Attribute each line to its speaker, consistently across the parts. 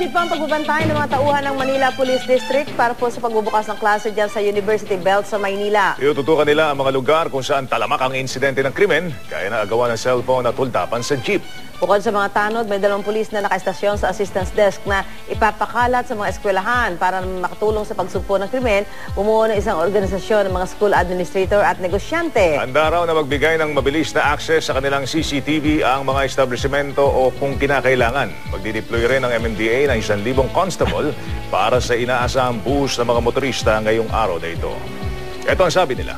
Speaker 1: Active pa ang pagbabantay ng mga tauhan ng Manila Police District para po sa pagbubukas ng klase dyan sa University Belt sa Maynila.
Speaker 2: Itututukan nila ang mga lugar kung saan talamak ang insidente ng krimen, kaya na agawan ng cellphone at tuldapan sa jeep.
Speaker 1: Bukod sa mga tanod, may 2 pulis na nakaistasyon sa assistance desk na ipapakalat sa mga eskwelahan para makatulong sa pagsugpo ng krimen. Bumuo ng isang organisasyon ng mga school administrator at negosyante.
Speaker 2: Handa raw na magbigay ng mabilis na access sa kanilang CCTV ang mga establishmento o kung kinakailangan. Magdideploy rin ng MMDA ng 1,000 constable para sa inaasahang buhos ng mga motorista ngayong araw na ito. Ito ang sabi nila.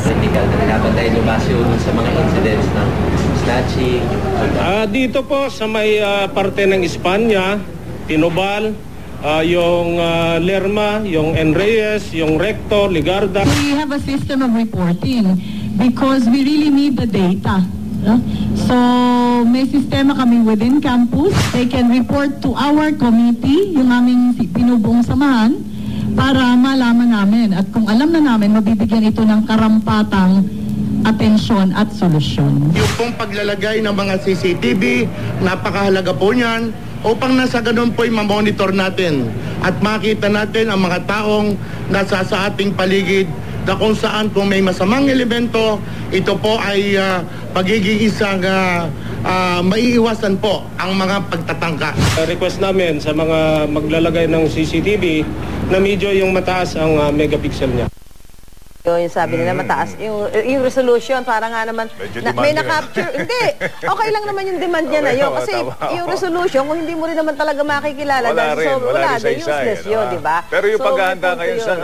Speaker 3: Critical na nabantay lumasyo sa mga incidents ng snatching.
Speaker 4: Dito po sa may parte ng Espanya, Tinobal, yung Lerma, yung Enreyes, yung Recto, Ligarda.
Speaker 5: We have a system of reporting because we really need the data. So may sistema kami within campus. They can report to our committee, yung aming pinubuong samahan, para malaman namin at kung alam na namin, mabibigyan ito ng karampatang atensyon at solusyon.
Speaker 6: Yung pong paglalagay ng mga CCTV, napakahalaga po niyan upang nasa ganun po'y mamonitor natin at makita natin ang mga taong nasa sa ating paligid na kung saan kung may masamang elemento, ito po ay pagiging isang maiiwasan po ang mga pagtatangka.
Speaker 4: Request namin sa mga maglalagay ng CCTV na medyo yung mataas ang megapixel niya.
Speaker 1: Yung sabi nila mataas yung resolution para nga naman may na-capture. Hindi. Okay lang naman yung demand niya na yun. Kasi yung resolution, kung hindi mo rin naman talaga makikilala,
Speaker 2: Wala rin
Speaker 1: useless yun, di ba?
Speaker 2: Pero yung paghahanda ngayon sa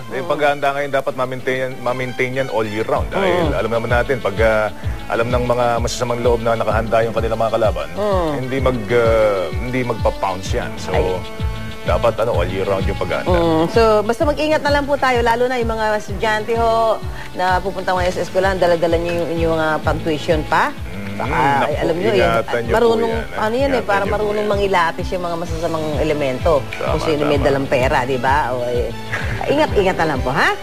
Speaker 2: yung paghahanda ngayon dapat ma-maintain yan all year round. Dahil alam naman natin, pag alam ng mga masasamang loob na nakahanda yung kanilang mga kalaban, hindi magpa-pounce yan. So, dapat all year round yung paghahanda.
Speaker 1: So, basta mag-ingat na lang po tayo, lalo na yung mga estudyante ho na pupunta ngayon sa eskwelahan, dala-dala nyo yung inyong pang-tuition pa. Baka, alam nyo, marunong, para marunong mangilatis yung mga masasamang elemento. Kung sino may dalang pera, di ba? Ingat-ingat na lang po, ha?